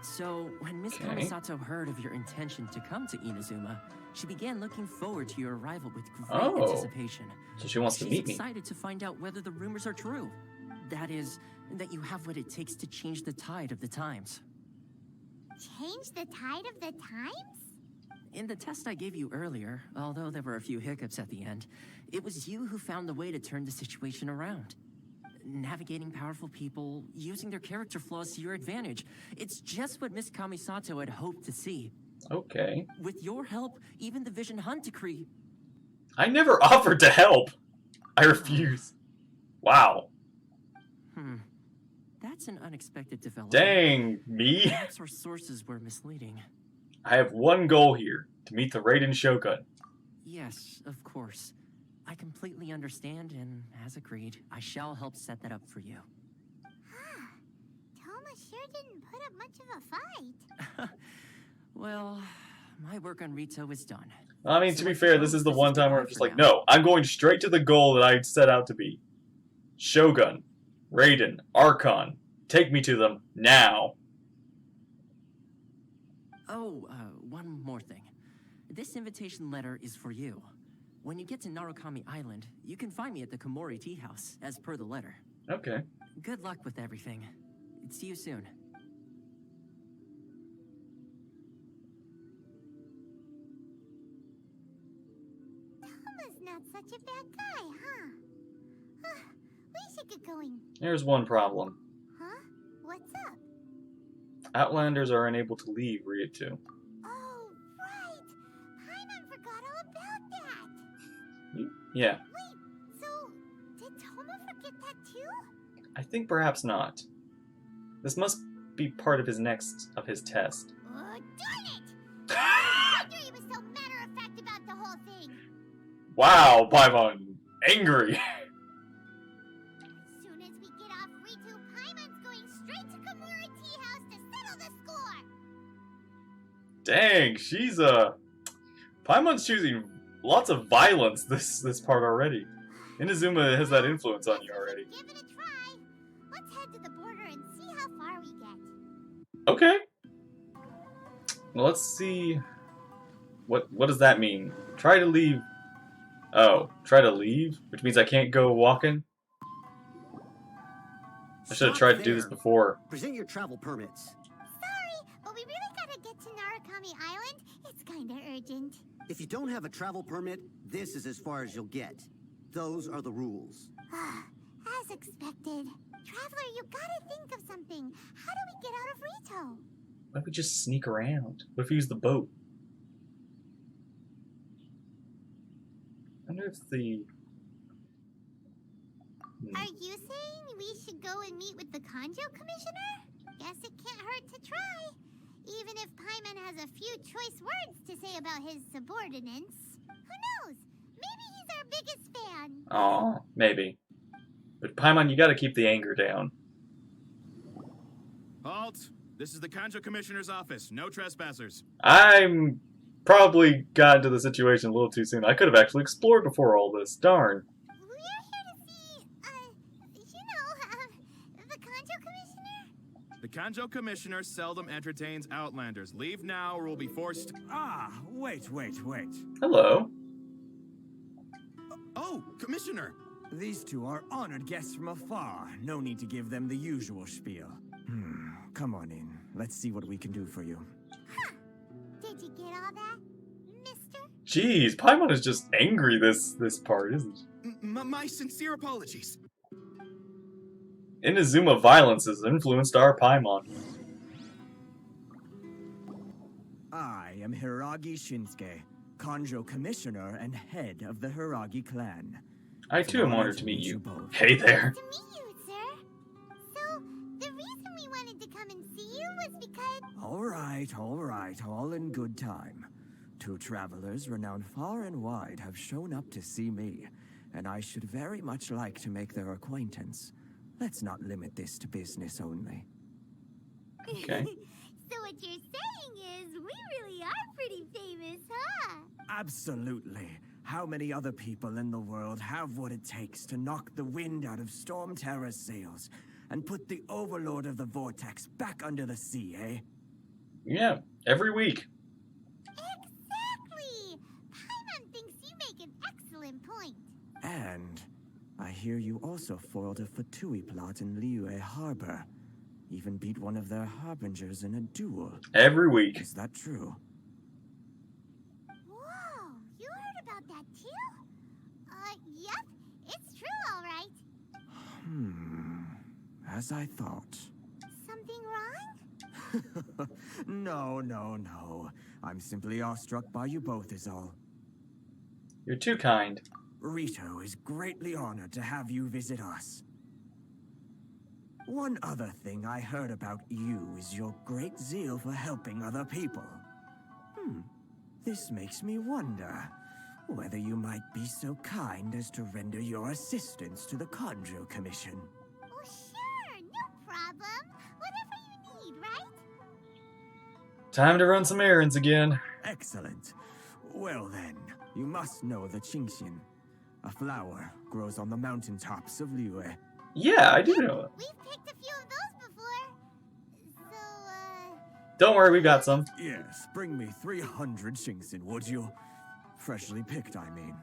So, when Miss Kamisato heard of your intention to come to Inazuma, she began looking forward to your arrival with great anticipation. So she wants to meet me. She's excited to find out whether the rumors are true. That is, that you have what it takes to change the tide of the times. Change the tide of the times? In the test I gave you earlier, although there were a few hiccups at the end, it was you who found the way to turn the situation around. Navigating powerful people, using their character flaws to your advantage. It's just what Miss Kamisato had hoped to see. Okay. With your help, even the Vision Hunt decree. I never offered to help. I refuse. Wow. That's an unexpected development. Dang, me? Perhaps our sources were misleading. I have one goal here, to meet the Raiden Shogun. Yes, of course. I completely understand, and as agreed, I shall help set that up for you. Toma sure didn't put up much of a fight. Well, my work on Ritou is done. I mean, to be fair, this is the one time where I'm just like, no, I'm going straight to the goal that I set out to be. Shogun, Raiden, Archon, take me to them now. Oh, one more thing. This invitation letter is for you. When you get to Narukami Island, you can find me at the Komori Tea House, as per the letter. Okay. Good luck with everything. See you soon. Toma's not such a bad guy, huh? We should get going. There's one problem. Huh? What's up? Outlanders are unable to leave Ritou. Oh, right! Paimon forgot all about that! Yeah. Wait, so did Toma forget that too? I think perhaps not. This must be part of his test. Darn it! I wonder he was so matter-of-fact about the whole thing. Wow, Paimon, angry. As soon as we get off Ritou, Paimon's going straight to Komori Tea House to settle the score. Dang, she's Paimon's choosing lots of violence this part already. Inazuma has that influence on you already. Give it a try. Let's head to the border and see how far we get. Okay. Well, let's see. What does that mean? Try to leave. Oh, try to leave? Which means I can't go walking? I should have tried to do this before. Present your travel permits. Sorry, but we really gotta get to Narukami Island. It's kinda urgent. If you don't have a travel permit, this is as far as you'll get. Those are the rules. As expected. Traveler, you gotta think of something. How do we get out of Ritou? Why don't we just sneak around? What if we use the boat? I wonder if the... Are you saying we should go and meet with the Kanjo Commissioner? Guess it can't hurt to try. Even if Paimon has a few choice words to say about his subordinates. Who knows? Maybe he's our biggest fan. Aw, maybe. But Paimon, you gotta keep the anger down. Halt! This is the Kanjo Commissioner's office. No trespassers. I'm probably got into the situation a little too soon. I could have actually explored before all this. Darn. We're here to see, the Kanjo Commissioner? The Kanjo Commissioner seldom entertains Outlanders. Leave now or we'll be forced... Wait. Hello. Oh, Commissioner! These two are honored guests from afar. No need to give them the usual spiel. Come on in. Let's see what we can do for you. Did you get all that, mister? Jeez, Paimon is just angry this part, isn't he? My sincere apologies. Inazuma violence has influenced our Paimon. I am Hiragi Shinsuke, Kanjo Commissioner and head of the Hiragi clan. I too am honored to meet you. Hey there. To meet you, sir. So, the reason we wanted to come and see you was because... All right, all in good time. Two travelers renowned far and wide have shown up to see me, and I should very much like to make their acquaintance. Let's not limit this to business only. Okay. So what you're saying is we really are pretty famous, huh? Absolutely. How many other people in the world have what it takes to knock the wind out of Storm Terror's sails and put the Overlord of the Vortex back under the sea, eh? Yeah, every week. Exactly! Paimon thinks you make an excellent point. And I hear you also foiled a Fatui plot in Liyue Harbor. Even beat one of their harbingers in a duel. Every week. Is that true? Whoa, you heard about that too? Yep, it's true, all right. As I thought. Something wrong? No. I'm simply awestruck by you both is all. You're too kind. Ritou is greatly honored to have you visit us. One other thing I heard about you is your great zeal for helping other people. This makes me wonder whether you might be so kind as to render your assistance to the Conjo Commission. Oh, sure, no problem. Whatever you need, right? Time to run some errands again. Excellent. Well then, you must know the Qingxin. A flower grows on the mountaintops of Liyue. Yeah, I do know it. We've picked a few of those before. So, Don't worry, we got some. Yes, bring me 300 Qingxin, would you? Freshly picked, I mean.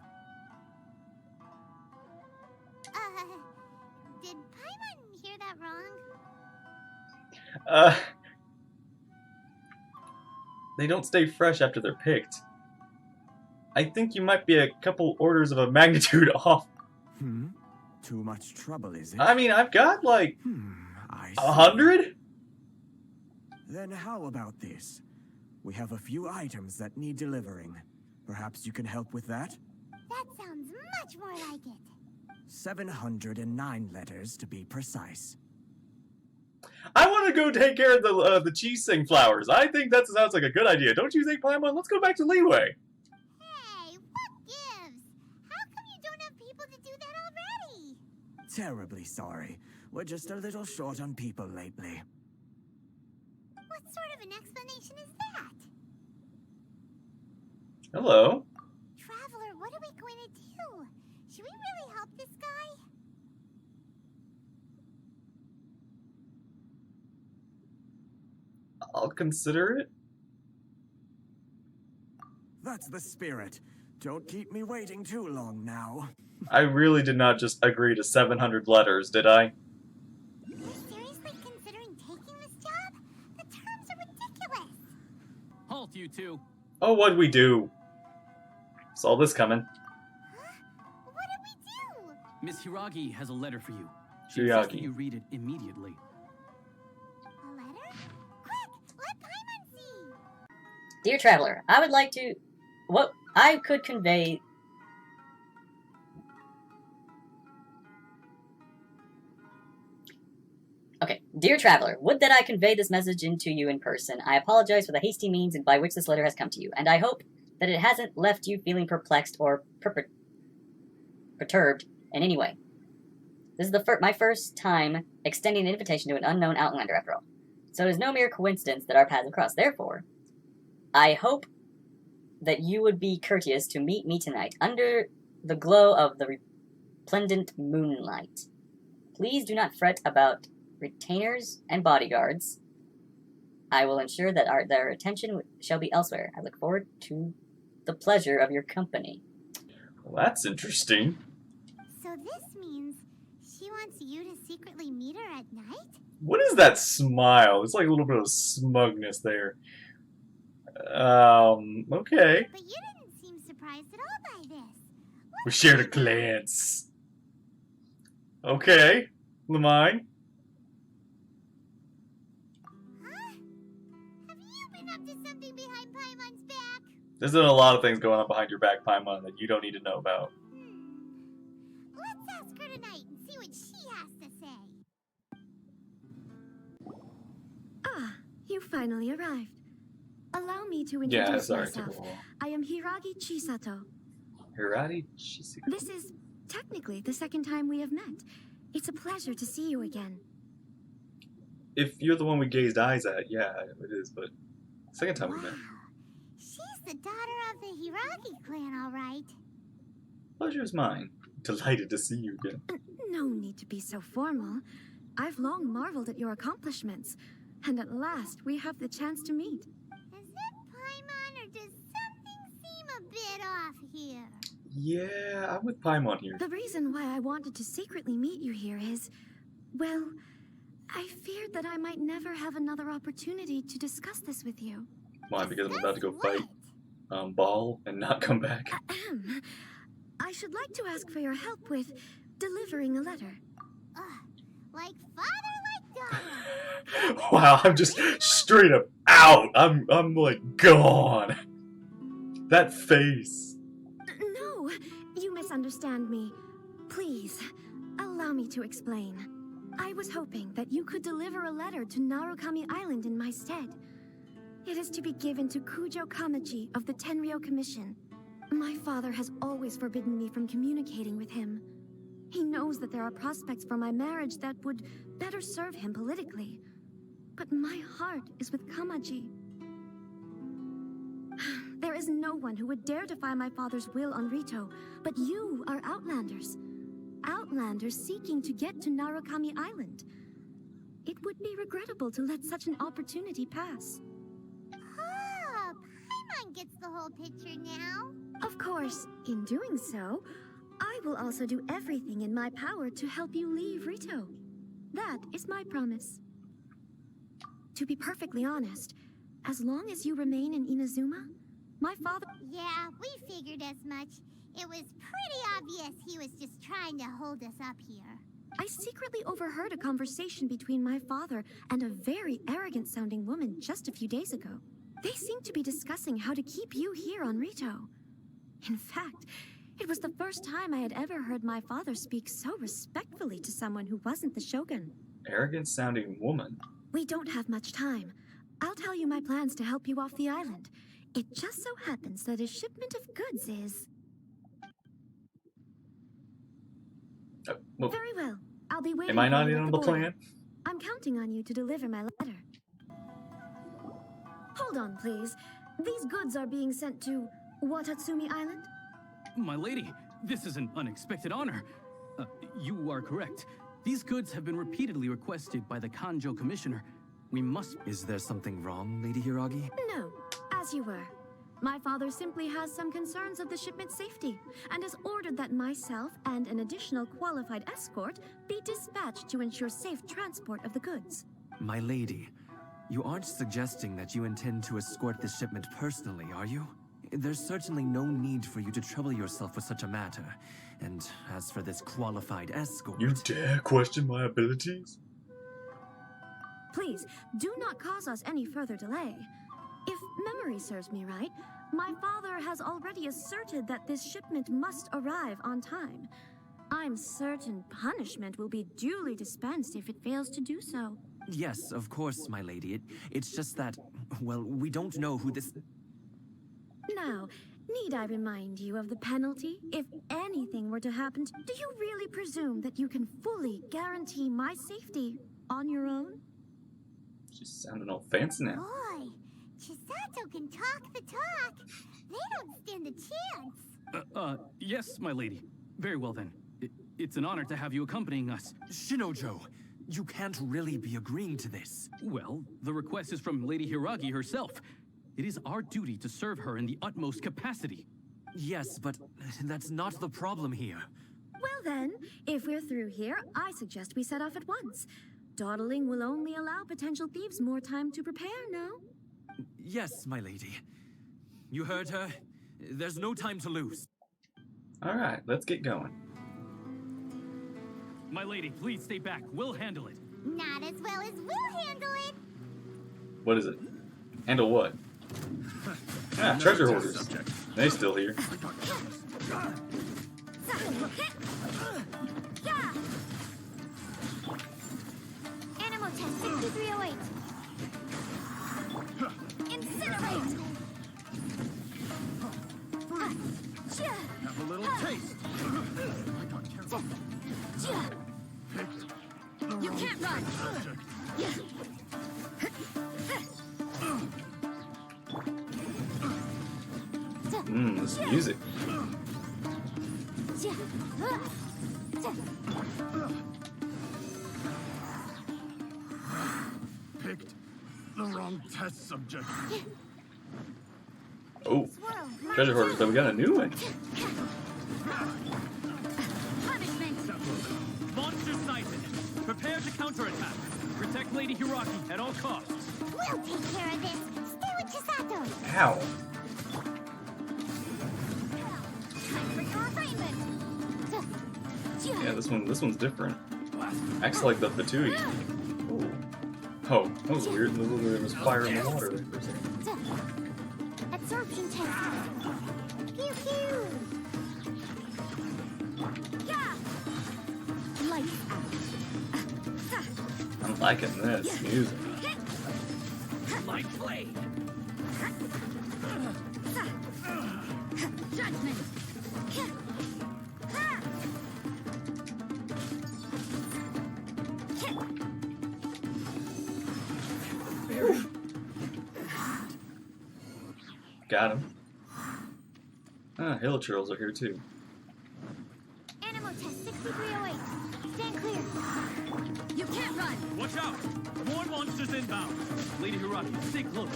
Did Paimon hear that wrong? They don't stay fresh after they're picked. I think you might be a couple orders of a magnitude off. Too much trouble, is it? I mean, I've got like I 100? Then how about this? We have a few items that need delivering. Perhaps you can help with that? That sounds much more like it. 709 letters to be precise. I want to go take care of the cheese-sing flowers. I think that sounds like a good idea. Don't you think, Paimon? Let's go back to Liyue. Hey, what gives? How come you don't have people to do that already? Terribly sorry. We're just a little short on people lately. What sort of an explanation is that? Hello. Traveler, what are we going to do? Should we really help this guy? I'll consider it. That's the spirit. Don't keep me waiting too long now. I really did not just agree to 700 letters, did I? You're seriously considering taking this job? The terms are ridiculous. Halt, you two. Oh, what'd we do? Saw this coming. Huh? What did we do? Miss Hiragi has a letter for you. She insists that Hiragi. you read it immediately. A letter? Quick, let Paimon see. Dear Traveler, I would like to... What I could convey... Okay. Dear Traveler, would that I convey this message into you in person. I apologize for the hasty means by which this letter has come to you, and I hope that it hasn't left you feeling perplexed or perturbed in any way. This is my first time extending an invitation to an unknown Outlander, after all. So it is no mere coincidence that our paths have crossed. Therefore, I hope that you would be courteous to meet me tonight under the glow of the resplendent moonlight. Please do not fret about retainers and bodyguards. I will ensure that their attention shall be elsewhere. I look forward to the pleasure of your company. Well, that's interesting. So this means she wants you to secretly meet her at night? What is that smile? It's like a little bit of smugness there. Okay. But you didn't seem surprised at all by this. We shared a glance. Okay, Lamine. Huh? Have you been up to something behind Paimon's back? There's been a lot of things going on behind your back, Paimon, that you don't need to know about. Let's ask her tonight and see what she has to say. Ah, you finally arrived. Allow me to Yeah, introduce sorry, it took a myself. while. I am Hiragi Chisato. Hiragi Chisato. This is technically the second time we have met. It's a pleasure to see you again. If you're the one we gazed eyes at, yeah, it is, but second time we met. She's the daughter of the Hiragi clan, all right. Pleasure's mine. Delighted to see you again. No need to be so formal. I've long marveled at your accomplishments, and at last we have the chance to meet. Is it Paimon, or does something seem a bit off here? Yeah, I'm with Paimon here. The reason why I wanted to secretly meet you here is, well, I feared that I might never have another opportunity to discuss this with you. Why? Because I'm about to go fight Ball and not come back. I should like to ask for your help with delivering a letter. Like father, like daughter. Wow, I'm just straight up out. I'm like gone. That face. No, you misunderstand me. Please, allow me to explain. I was hoping that you could deliver a letter to Narukami Island in my stead. It is to be given to Kujo Kamaji of the Tenryou Commission. My father has always forbidden me from communicating with him. He knows that there are prospects for my marriage that would better serve him politically. But my heart is with Kamaji. There is no one who would dare defy my father's will on Ritou, but you are Outlanders. Outlanders seeking to get to Narukami Island. It would be regrettable to let such an opportunity pass. Oh, Paimon gets the whole picture now. Of course, in doing so, I will also do everything in my power to help you leave Ritou. That is my promise. To be perfectly honest, as long as you remain in Inazuma, my father... Yeah, we figured as much. It was pretty obvious he was just trying to hold us up here. I secretly overheard a conversation between my father and a very arrogant-sounding woman just a few days ago. They seemed to be discussing how to keep you here on Ritou. In fact, it was the first time I had ever heard my father speak so respectfully to someone who wasn't the Shogun. Arrogant-sounding woman. We don't have much time. I'll tell you my plans to help you off the island. It just so happens that a shipment of goods is... Well, very well. I'll be waiting. Am I not for you in at on the the border. plan? I'm counting on you to deliver my letter. Hold on, please. These goods are being sent to Watatsumi Island? My lady, this is an unexpected honor. You are correct. These goods have been repeatedly requested by the Kanjo Commissioner. We must... Is there something wrong, Lady Hiragi? No, as you were. My father simply has some concerns of the shipment's safety, and has ordered that myself and an additional qualified escort be dispatched to ensure safe transport of the goods. My lady, you aren't suggesting that you intend to escort this shipment personally, are you? There's certainly no need for you to trouble yourself with such a matter. And as for this qualified escort... You dare question my abilities? Please, do not cause us any further delay. If memory serves me right, my father has already asserted that this shipment must arrive on time. I'm certain punishment will be duly dispensed if it fails to do so. Yes, of course, my lady. It's just that, well, we don't know who this... Now, need I remind you of the penalty if anything were to happen? Do you really presume that you can fully guarantee my safety on your own? She's sounding all fancy now. Boy, Chisato can talk the talk. They don't stand a chance. Yes, my lady. Very well then. It's an honor to have you accompanying us. Shinojo, you can't really be agreeing to this. Well, the request is from Lady Hiragi herself. It is our duty to serve her in the utmost capacity. Yes, but that's not the problem here. Well then, if we're through here, I suggest we set off at once. Dawdling will only allow potential thieves more time to prepare, no? Yes, my lady. You heard her. There's no time to lose. Alright, let's get going. My lady, please stay back. We'll handle it. Not as well as we'll handle it. What is it? Handle what? Ah, treasure hoarders. They still here. Animal test 6308. Incinerate. Have a little taste. This music. Picked the wrong test subject. Oh, treasure hoarder, so we got a new one. Monster sighted. Prepare to counterattack. Protect Lady Hiraki at all costs. We'll take care of this. Stay with Chisato. Ow. For your assignment. Yeah, this one's different. Acts like the Fatui. Oh, that was weird. There was fire in the water there for a second. Absorption test. Pew pew. Yeah. Light out. I'm liking this music. Light blade. Judgment. Got him. Ah, hill churls are here too. Animal test 6308. Stand clear. You can't run. Watch out! More monsters inbound. Lady Hiraki, stay close.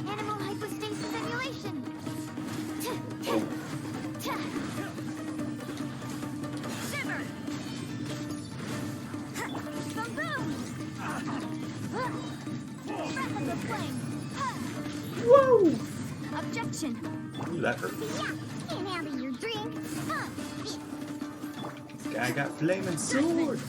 Animal hypostasis simulation. Shiver. Boom boom. Breath of the flame. Whoa! Objection. Ooh, that hurt. Yeah. Can't handle your drink. This guy got flaming sword.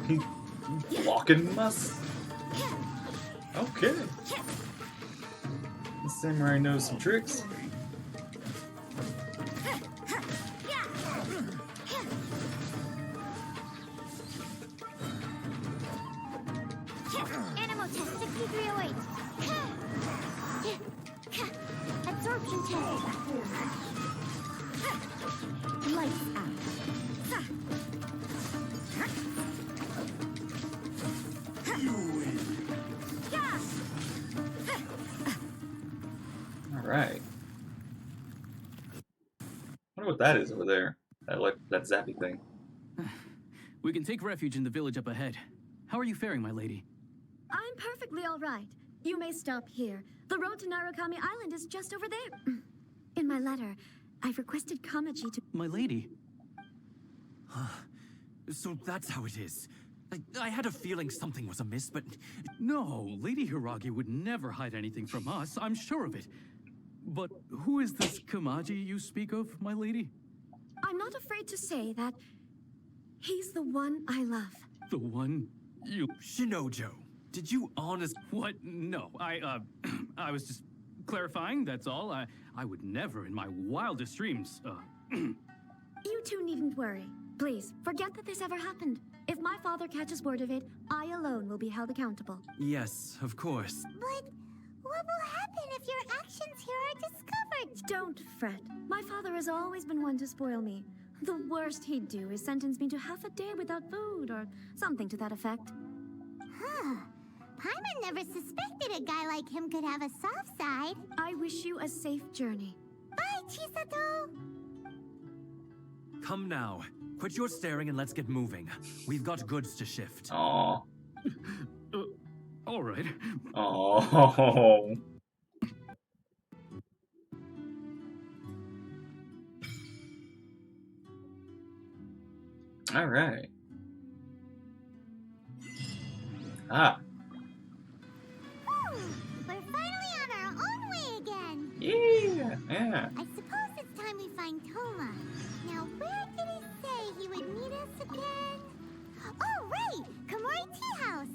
He's blocking us. Okay. The samurai knows some tricks. Animal test 6308. Absorption test. Lights out. Alright. Wonder what that is over there. That zappy thing. We can take refuge in the village up ahead. How are you faring, my lady? I'm perfectly all right. You may stop here. The road to Narukami Island is just over there. In my letter, I've requested Kamaji to... My lady. So that's how it is. I had a feeling something was amiss, but... No, Lady Hiragi would never hide anything from us. I'm sure of it. But who is this Kamaji you speak of, my lady? I'm not afraid to say that he's the one I love. The one you... Shinojo, did you honest... What? No, I was just clarifying, that's all. I would never in my wildest dreams, You two needn't worry. Please, forget that this ever happened. If my father catches word of it, I alone will be held accountable. Yes, of course. But what will happen if your actions here are discovered? Don't fret. My father has always been one to spoil me. The worst he'd do is sentence me to half a day without food or something to that effect. Huh. Paimon never suspected a guy like him could have a soft side. I wish you a safe journey. Bye, Chisato! Come now. Quit your staring and let's get moving. We've got goods to shift. Aww. All right. Oh. All right. Ah. We're finally on our own way again. Yeah. I suppose it's time we find Toma. Now, where did he say he would meet us again? Oh, right! Komori Tea House!